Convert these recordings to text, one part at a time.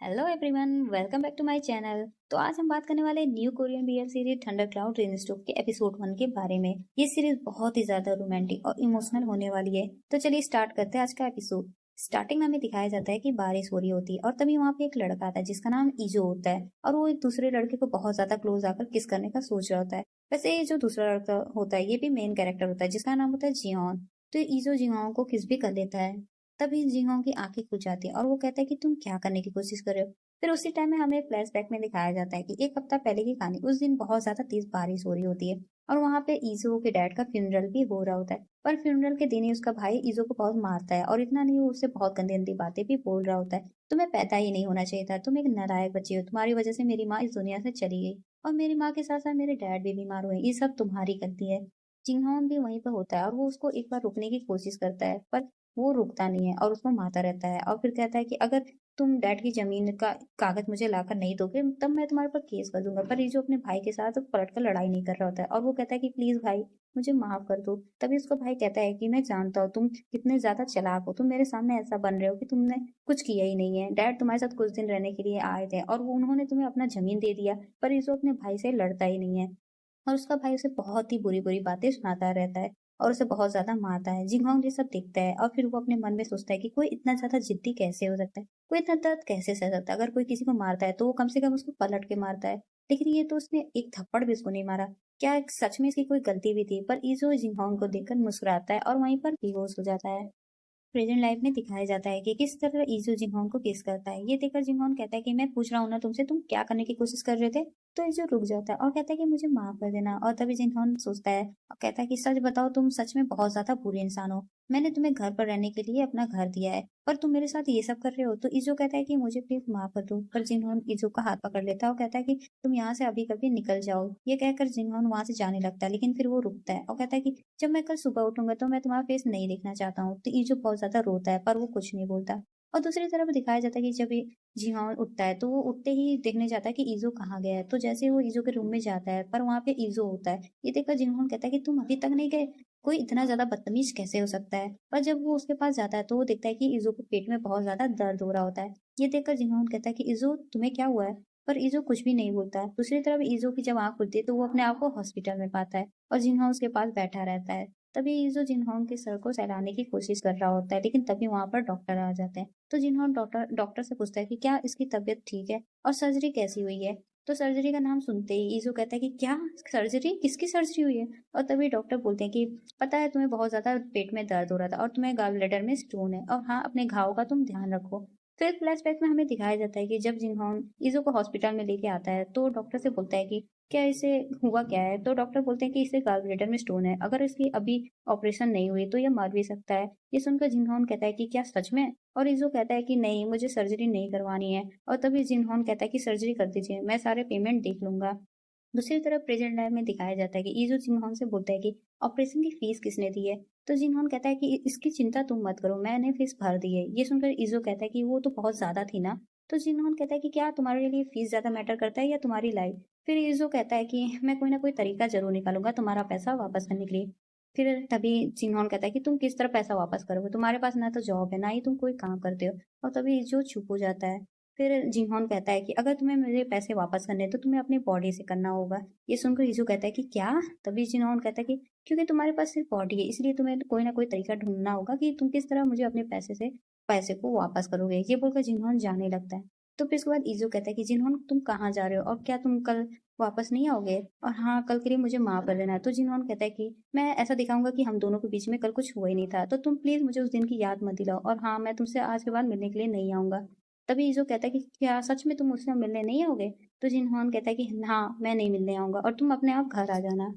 Hello everyone, welcome back to my channel. तो आज हम बात करने वाले हैं new Korean BL series Thunder Cloud Rainstorm के एपिसोड 1 के बारे में। ये सीरीज बहुत ही ज्यादा रोमांटिक और इमोशनल होने वाली है। तो चलिए स्टार्ट करते हैं आज का एपिसोड। स्टार्टिंग में हमें दिखाया जाता है कि बारिश हो रही होती है और तभी वहाँ पे एक लड़का आता है जिसका नाम इजो होता है और वो एक दूसरे लड़के को बहुत ज्यादा क्लोज आकर किस करने का सोच रहा होता है। वैसे ये जो दूसरा लड़का होता है ये भी मेन कैरेक्टर होता है जिसका नाम होता है जियोन। तो इजो जियोन को किस भी कर लेता है। तभी जियोन की आंखें खुल जाती है और वो कहता है कि तुम क्या करने की कोशिश कर रहे हो। फिर उसी टाइम में हमें फ्लैशबैक में दिखाया जाता है कि एक हफ्ता पहले की कहानी। उस दिन बहुत ज्यादा तेज बारिश हो रही होती है और वहां पे ईजो के डैड का फ्यूनरल भी हो रहा होता है। पर फ्यूनरल के दिन ही उसका भाई ईजो को बहुत मारता है और इतना नहीं, वो उससे बहुत गंदी गंदी बातें भी बोल रहा होता है। तुम्हें पैदा ही नहीं होना चाहिए था, तुम एक नालायक बच्ची हो, तुम्हारी वजह से मेरी माँ इस दुनिया से चली गई और मेरी माँ के साथ साथ मेरे डैड भी बीमार हुए, ये सब तुम्हारी गलती है। जिंगहोन भी वहीं पर होता है और वो उसको एक बार रोकने की कोशिश करता है पर वो रुकता नहीं है और उसको मारता रहता है और फिर कहता है कि अगर तुम डैड की जमीन का कागज मुझे लाकर नहीं दोगे तब मैं तुम्हारे पर केस कर दूंगा। पर ये जो अपने भाई के साथ पलट कर लड़ाई नहीं कर रहा होता है और वो कहता है कि प्लीज भाई मुझे माफ कर दो। तभी उसका भाई कहता है कि मैं जानता हूँ तुम कितने ज्यादा चालाक हो, तुम मेरे सामने ऐसा बन रहे हो कि तुमने कुछ किया ही नहीं है। डैड तुम्हारे साथ कुछ दिन रहने के लिए आए थे और वो उन्होंने तुम्हें अपना जमीन दे दिया, पर ये जो अपने भाई से लड़ता ही नहीं है और उसका भाई उसे बहुत ही बुरी बुरी बातें सुनाता रहता है और उसे बहुत ज्यादा मारता है। जिंगहोंग ये सब देखता है और फिर वो अपने मन में सोचता है कि कोई इतना ज्यादा जिद्दी कैसे हो सकता है, कोई इतना दर्द कैसे सह सकता है। अगर कोई किसी को मारता है तो वो कम से कम उसको पलट के मारता है, लेकिन ये तो उसने एक थप्पड़ भी उसको नहीं मारा। क्या सच में इसकी कोई गलती भी थी? पर ईजो जिंगहोंग को देखकर मुस्कुराता है और वहीं पर बेहोश हो जाता है। प्रेजेंट लाइफ में दिखाया जाता है कि किस तरह ईजू जिंगहोन को किस करता है। ये देखकर जिंगहोन कहता है कि मैं पूछ रहा हूँ ना तुमसे, तुम क्या करने की कोशिश कर रहे थे। तो ईजू रुक जाता है और कहता है कि मुझे माफ कर देना। और तभी जिंगहोन सोचता है और कहता है कि सच बताओ, तुम सच में बहुत ज्यादा बुरे इंसान हो। मैंने तुम्हें घर पर रहने के लिए अपना घर दिया है पर तुम मेरे साथ ये सब कर रहे हो। तो ईजो कहता है कि मुझे प्लीज माफ कर दो। पर जिंगहोन ईजो का हाथ पकड़ लेता है और कहता है कि तुम यहाँ से अभी कभी निकल जाओ। ये कहकर जिंगहोन वहां से जाने लगता है, लेकिन फिर वो रुकता है और कहता है कि जब मैं कल सुबह उठूंगा तो मैं तुम्हारा फेस नहीं देखना चाहता हूँ। तो ईजो बहुत ज्यादा रोता है पर वो कुछ नहीं बोलता। और दूसरी तरफ दिखाया जाता है कि जब ये जिहान उठता है तो वो उठते ही देखने जाता है कि ईजो कहाँ गया है। तो जैसे वो ईजो के रूम में जाता है पर वहां पे ईजो होता है। ये देखकर जिंगहोन कहता है कि तुम अभी तक नहीं गए, कोई इतना ज्यादा बदतमीज कैसे हो सकता है। पर जब वो उसके पास जाता है तो वो देखता है कि ईजो को पेट में बहुत ज्यादा दर्द हो रहा होता है। ये देखकर जिंगहोन कहता है कि ईजो तुम्हें क्या हुआ है। पर ईजो कुछ भी नहीं बोलता। दूसरी तरफ ईजो की जब आंख खुलती है तो वो अपने आप को हॉस्पिटल में पाता है और जिन्हों उसके पास बैठा रहता है। तभी ईजो जिन्हों के सर को सहलाने की कोशिश कर रहा होता है, लेकिन तभी वहां पर डॉक्टर आ जाते हैं। तो जिन्हों डॉक्टर डॉक्टर से पूछता है कि क्या इसकी तबीयत ठीक है और सर्जरी कैसी हुई है। तो सर्जरी का नाम सुनते ही ईजो कहता है कि क्या सर्जरी, किसकी सर्जरी हुई है। और तभी डॉक्टर बोलते हैं कि पता है तुम्हें बहुत ज्यादा पेट में दर्द हो रहा था और तुम्हें गॉल ब्लैडर में स्टोन है और हाँ, अपने घाव का तुम ध्यान रखो। फिर फ्लैशबैक में हमें दिखाया जाता है कि जब जिन्हों ईजो को हॉस्पिटल में लेके आता है तो डॉक्टर से बोलता है कि क्या इसे हुआ क्या है। तो डॉक्टर बोलते हैं कि इसे गॉल ब्लैडर में स्टोन है, अगर इसकी अभी ऑपरेशन नहीं हुई तो ये मर भी सकता है। ये सुनकर जिन्होंने कहता है कि क्या सच में। और इजो कहता है कि नहीं, मुझे सर्जरी नहीं करवानी है। और तभी जिन्होंने कहता है कि सर्जरी कर दीजिए, मैं सारे पेमेंट देख लूंगा। दूसरी तरफ प्रेजेंट लाइफ में दिखाया जाता है कि ईजो जिन्होन से बोलता है कि ऑपरेशन की फीस किसने दी है। तो जिन्होन कहता है कि इसकी चिंता तुम मत करो, मैंने फीस भर दी है। ये सुनकर ईजो कहता है कि वो तो बहुत ज्यादा थी ना। तो जिन्होन कहता है कि क्या तुम्हारे लिए फीस ज्यादा मैटर करता है या तुम्हारी लाइफ। फिर ईजो कहता है कि मैं कोई ना कोई तरीका जरूर निकालूंगा तुम्हारा पैसा वापस करने के लिए। फिर तभी जिन्होन कहता है कि तुम किस तरह पैसा वापस करोगे, तुम्हारे पास ना तो जॉब है ना ही तुम कोई काम करते हो। और तभी जो चुप हो जाता है। फिर जिन्होन कहता है कि अगर तुम्हें मेरे पैसे वापस करने हैं तो तुम्हें अपनी बॉडी से करना होगा। ये सुनकर यीशु कहता है कि क्या। तभी जिन्होन कहता है कि क्योंकि तुम्हारे पास सिर्फ बॉडी है इसलिए तुम्हें कोई ना कोई तरीका ढूंढना होगा कि तुम किस तरह मुझे अपने पैसे को वापस करोगे। ये बोलकर जिन्होन जाने लगता है। तो फिर इसके बाद ईजू कहता है कि जिन्होन तुम कहाँ जा रहे हो और क्या तुम कल वापस नहीं आओगे, और हाँ, कल के लिए मुझे माफ कर देना। तो जिन्होन कहता है कि मैं ऐसा दिखाऊंगा कि हम दोनों के बीच में कल कुछ हुआ ही नहीं था, तो तुम प्लीज मुझे उस दिन की याद मत दिलाओ और हाँ, मैं तुमसे आज के बाद मिलने के लिए नहीं आऊंगा। तभी ईजो कहता है कि क्या सच में तुम मुझसे मिलने नहीं आओगे। तो जिन्होन कहता है कि हाँ, मैं नहीं मिलने आऊंगा और तुम अपने आप घर आ जाना।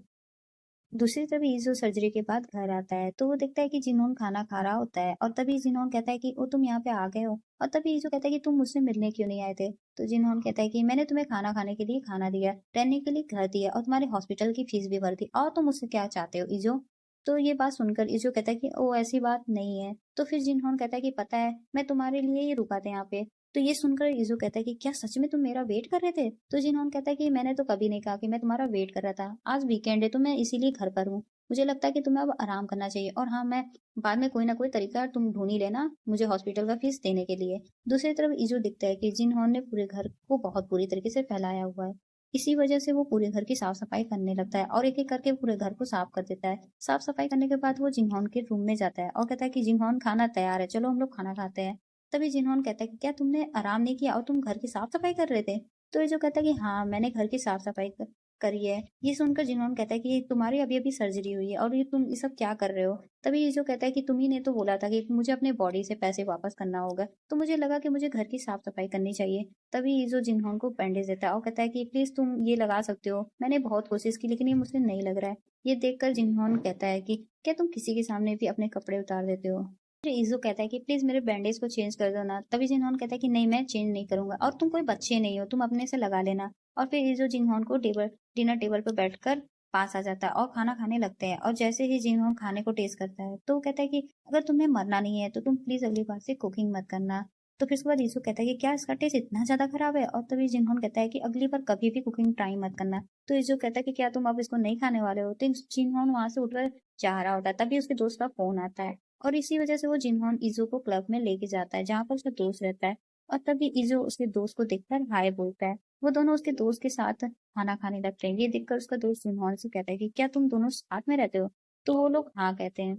दूसरी तरफ ईजो सर्जरी के बाद घर आता है तो वो देखता है कि जिनोन खाना खा रहा होता है और तभी जिनोन कहता है कि ओ तुम यहाँ पे आ गए हो। और तभी ईजो कहता है कि तुम मुझसे मिलने क्यों नहीं आए थे। तो जिनोन कहता है कि मैंने तुम्हें खाना खाने के लिए खाना दिया, रहने के लिए घर दिया और तुम्हारे हॉस्पिटल की फीस भी भर दी, और तुम मुझसे क्या चाहते हो ईजो। तो ये बात सुनकर ईजो कहता है कि ओ ऐसी बात नहीं है। तो फिर जिनहोन कहता है कि पता है, मैं तुम्हारे लिए ही रुका था यहाँ पे। तो ये सुनकर ईजो कहता है कि क्या सच में तुम मेरा वेट कर रहे थे। तो जिनहोन कहता है कि मैंने तो कभी नहीं कहा कि मैं तुम्हारा वेट कर रहा था, आज वीकेंड है तो मैं इसीलिए घर पर हूँ। मुझे लगता है कि तुम्हें अब आराम करना चाहिए, और हाँ, मैं बाद में कोई ना कोई तरीका तुम ढूंढ ही लेना मुझे हॉस्पिटल का फीस देने के लिए। दूसरी तरफ इजू दिखता है कि जिन्हों ने पूरे घर को बहुत बुरी तरीके से फैलाया हुआ है। इसी वजह से वो पूरे घर की साफ सफाई करने लगता है और एक एक करके पूरे घर को साफ कर देता है। साफ सफाई करने के बाद वो जिन्होन के रूम में जाता है और कहता है कि जिन्होन, खाना तैयार है, चलो हम लोग खाना खाते हैं। तभी जिन्होन कहता है कि क्या तुमने आराम नहीं किया और तुम घर की साफ सफाई कर रहे थे? तो ये जो कहता है कि हाँ, मैंने घर की साफ सफाई करी है। ये सुनकर जिन्होंने कहता है कि तुम्हारी अभी अभी सर्जरी हुई है और ये तुम ये सब क्या कर रहे हो? तभी ये जो कहता है कि तुम ही ने तो बोला था कि मुझे अपने बॉडी से पैसे वापस करना होगा, तो मुझे लगा कि मुझे घर की साफ सफाई करनी चाहिए। तभी ये जो जिन्होन को बैंडेज देता है और कहता है कि प्लीज तुम ये लगा सकते हो, मैंने बहुत कोशिश की लेकिन ये मुझसे नहीं लग रहा है। ये देखकर जिन्होन कहता है कि क्या तुम किसी के सामने भी अपने कपड़े उतार देते हो? फिर ईजो कहता है कि प्लीज मेरे बैंडेज को चेंज कर दो ना। तभी जिन्होन कहता है कि नहीं, मैं चेंज नहीं करूंगा और तुम कोई बच्चे नहीं हो, तुम अपने से लगा लेना। और फिर ईजो जिन्होन को डिनर टेबल पर बैठकर पास आ जाता है और खाना खाने लगते हैं। और जैसे ही जिन्होन खाने को टेस्ट करता है तो वो कहता है कि अगर तुम्हें मरना नहीं है तो तुम प्लीज अगली बार से कुकिंग मत करना। तो फिर उसके बाद ईजो कहता है कि क्या इसका टेस्ट इतना ज्यादा खराब है? और तभी जिन्होन कहता है कि अगली बार कभी भी कुकिंग ट्राई मत करना। तो ईजो कहता है कि क्या तुम अब इसको नहीं खाने वाले हो? तो जिन्होन वहां से उठकर जा रहा होता है, तभी उसके दोस्त का फोन आता है और इसी वजह से वो जिन्होन इजो को क्लब में लेके जाता है जहाँ पर उसका दोस्त रहता है। और तभी इजो उसके दोस्त को देखकर हाय बोलता है। वो दोनों उसके दोस्त के साथ खाना खाने लगते हैं। ये देखकर उसका दोस्त जिन्होन से कहता है कि क्या तुम दोनों साथ में रहते हो? तो वो लोग हाँ कहते हैं।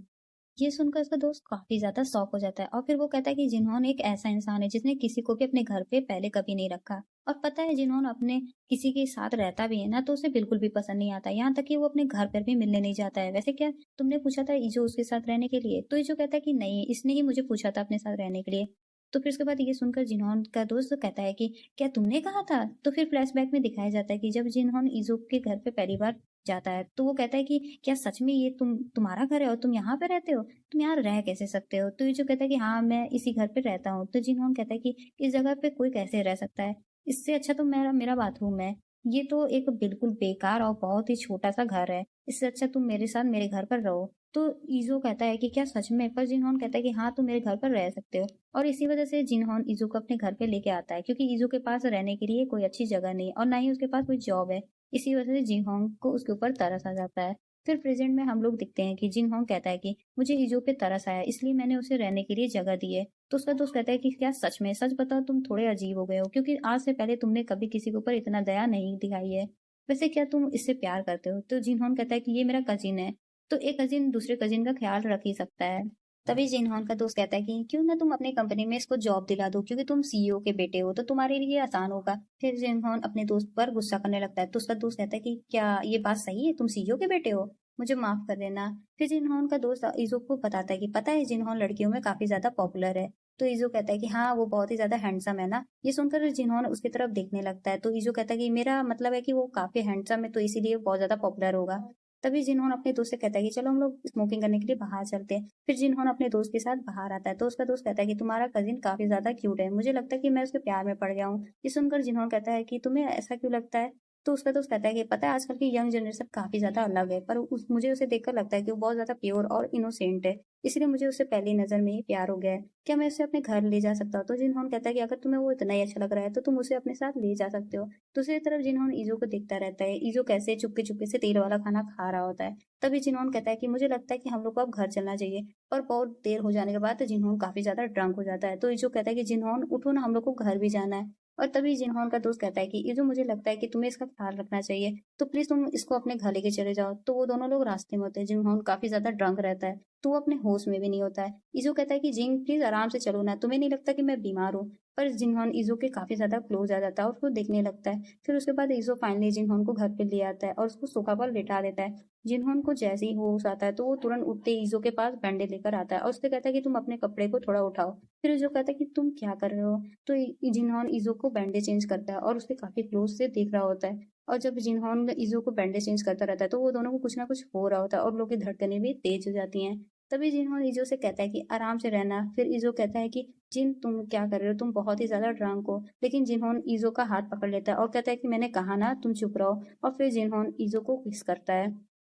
ये सुनकर उसका दोस्त काफी ज्यादा शॉक हो जाता है और फिर वो कहता है कि जिन्होंने एक ऐसा इंसान है जिसने किसी को भी अपने घर पे पहले कभी नहीं रखा। और पता है, जिन्होंने अपने किसी के साथ रहता भी है ना तो उसे बिल्कुल भी पसंद नहीं आता, यहाँ तक कि वो अपने घर पर भी मिलने नहीं जाता है। वैसे क्या तुमने पूछा था ईजो उसके साथ रहने के लिए? तो ईजो कहता है कि नहीं, इसने ही मुझे पूछा था अपने साथ रहने के लिए। तो फिर उसके बाद ये सुनकर जिन्होन का दोस्त कहता है कि क्या तुमने कहा था? तो फिर फ्लैशबैक में दिखाया जाता है कि जब जिन्होन ईजो के घर पे पहली बार जाता है तो वो कहता है कि क्या सच में ये तुम्हारा घर है और तुम यहाँ पे रहते हो? तुम यहाँ रह कैसे सकते हो? तो ये जो कहता है कि हाँ, मैं इसी घर पे रहता हूँ। तो जिन्होंने कहता है कि इस जगह पे कोई कैसे रह सकता है? इससे अच्छा तो मेरा मेरा बाथरूम है। ये तो एक बिल्कुल बेकार और बहुत ही छोटा सा घर है। इससे अच्छा तुम मेरे साथ मेरे घर पर रहो। तो ईजो कहता है कि क्या सच में? पर जिन्होंने कहता है कि हाँ, तुम मेरे घर पर रह सकते हो। और इसी वजह से जिन्होन ईजो को अपने घर पे लेके आता है, क्योंकि ईजो के पास रहने के लिए कोई अच्छी जगह नहीं और ना ही उसके पास कोई जॉब है। इसी वजह से जिन्होंग को उसके ऊपर तरस आ जाता है। फिर प्रेजेंट में हम लोग दिखते हैं कि जिनहोंग कहता है कि मुझे इजो पे तरस आया, इसलिए मैंने उसे रहने के लिए जगह दी है। तो उसका दोस्त कहता है कि क्या सच में? सच बताओ, तुम थोड़े अजीब हो गए हो, क्योंकि आज से पहले तुमने कभी किसी के ऊपर इतना दया नहीं दिखाई है। वैसे क्या तुम इससे प्यार करते हो? तो जिनहोंग कहता है कि ये मेरा कजिन है। तो एक कजिन दूसरे कजिन का ख्याल रख ही सकता है। तभी जिनहोन का दोस्त कहता है कि क्यों ना तुम अपनी कंपनी में इसको जॉब दिला दो, क्योंकि तुम सीईओ के बेटे हो तो तुम्हारे लिए आसान होगा। फिर जिनहोन अपने दोस्त पर गुस्सा करने लगता है तो उसका दोस्त कहता है कि क्या ये बात सही है? तुम सीईओ के बेटे हो? मुझे माफ कर देना। फिर जिनहोन का दोस्त इजो को बताता है कि पता है, जिनहोन लड़कियों में काफी ज्यादा पॉपुलर है। तो इजो कहता है कि हाँ, वो बहुत ही ज्यादा हैंडसम है ना। ये सुनकर जिनहोन उसकी तरफ देखने लगता है तो इजो कहता है कि मेरा मतलब है कि वो काफी हैंडसम है तो इसीलिए बहुत ज्यादा पॉपुलर होगा। तभी जिन्होंने अपने दोस्त से कहता है कि चलो हम लोग स्मोकिंग करने के लिए बाहर चलते हैं। फिर जिन्होंने अपने दोस्त के साथ बाहर आता है तो उसका दोस्त कहता है कि तुम्हारा कजिन काफी ज्यादा क्यूट है, मुझे लगता है कि मैं उसके प्यार में पड़ गया हूँ। ये सुनकर जिन्होंने कहता है कि तुम्हें ऐसा क्यों लगता है? तो उसका दोस्त कहता है कि पता है, आजकल की यंग जनरेशन काफी ज्यादा अलग है, पर मुझे उसे देखकर लगता है कि वो बहुत ज्यादा प्योर और इनोसेंट है, इसलिए मुझे उससे पहली नजर में ही प्यार हो गया है। क्या मैं उसे अपने घर ले जा सकता हूँ? तो जिन्होंने कहता है कि अगर तुम्हें वो इतना ही अच्छा लग रहा है तो तुम उसे अपने साथ ले जा सकते हो। दूसरी तरफ जिन्होंने ईजो को देखता रहता है, ईजो कैसे चुपके चुपके से तेल वाला खाना खा रहा होता है। तभी जिन्होंने कहता है कि मुझे लगता है कि हम लोग को अब घर चलना चाहिए। और बहुत देर हो जाने के बाद जिन्होंने काफी ज्यादा ड्रंक हो जाता है तो ईजो कहता है कि जिन्होंने उठो ना, हम लोग को घर भी जाना है। और तभी जिन्होंने का दोस्त कहता है कि ईजो, मुझे लगता है कि तुम्हें इसका ख्याल रखना चाहिए, तो प्लीज तुम इसको अपने घर लेके चले जाओ। तो वो दोनों लोग रास्ते में होते हैं। जिन्होंने काफी ज्यादा ड्रंक रहता है तो वो अपने होश में भी नहीं होता है। ईजो कहता है कि जिंग, प्लीज आराम से चलो ना, तुम्हें नहीं लगता कि मैं बीमार हूँ? पर जिन्होंने ईजो के काफी ज्यादा क्लोज आ जाता है और उसको देखने लगता है। फिर उसके बाद ईजो फाइनली जिन्होन को घर पे ले आता है और उसको सोफा पर लेटा देता है। जिन्होन को जैसे ही होश आता है तो वो तुरंत उठते ही ईजो के पास बैंडेज लेकर आता है और उससे कहता है कि तुम अपने कपड़े को थोड़ा उठाओ। फिर ईजो कहता है कि तुम क्या कर रहे हो? तो जिन्होन ईजो को बैंडेज चेंज करता है और उसके काफी क्लोज से देख रहा होता है। और जब जिन्होन ईजो को बैंडेज चेंज करता रहता है तो वो दोनों को कुछ ना कुछ हो रहा होता है और लोग की धड़कनें भी तेज हो जाती हैं। तभी जिन्होंने ईजो से कहता है कि आराम से रहना। फिर ईजो कहता है कि जिन, तुम क्या कर रहे हो? तुम बहुत ही ज्यादा ड्रंक हो। लेकिन जिन्होंने ईजो का हाथ पकड़ लेता है और कहता है कि मैंने कहा ना, तुम चुप रहो। और फिर जिन्होंने ईजो को किस करता है।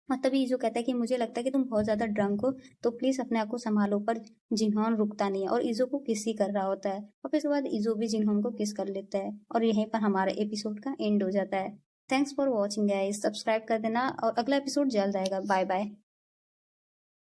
और तभी ईजो कहता है कि मुझे लगता है कि तुम बहुत ज्यादा ड्रंक हो, तो प्लीज अपने आप को संभालो। पर जिन्होन रुकता नहीं है और ईजो को किस ही कर रहा होता है। और फिर उसके बाद ईजो भी जिन्होन को किस कर लेता है और यहीं पर हमारा एपिसोड का एंड हो जाता है। Thanks for watching guys, subscribe कर देना और अगला एपिसोड जल्द आएगा। Bye bye.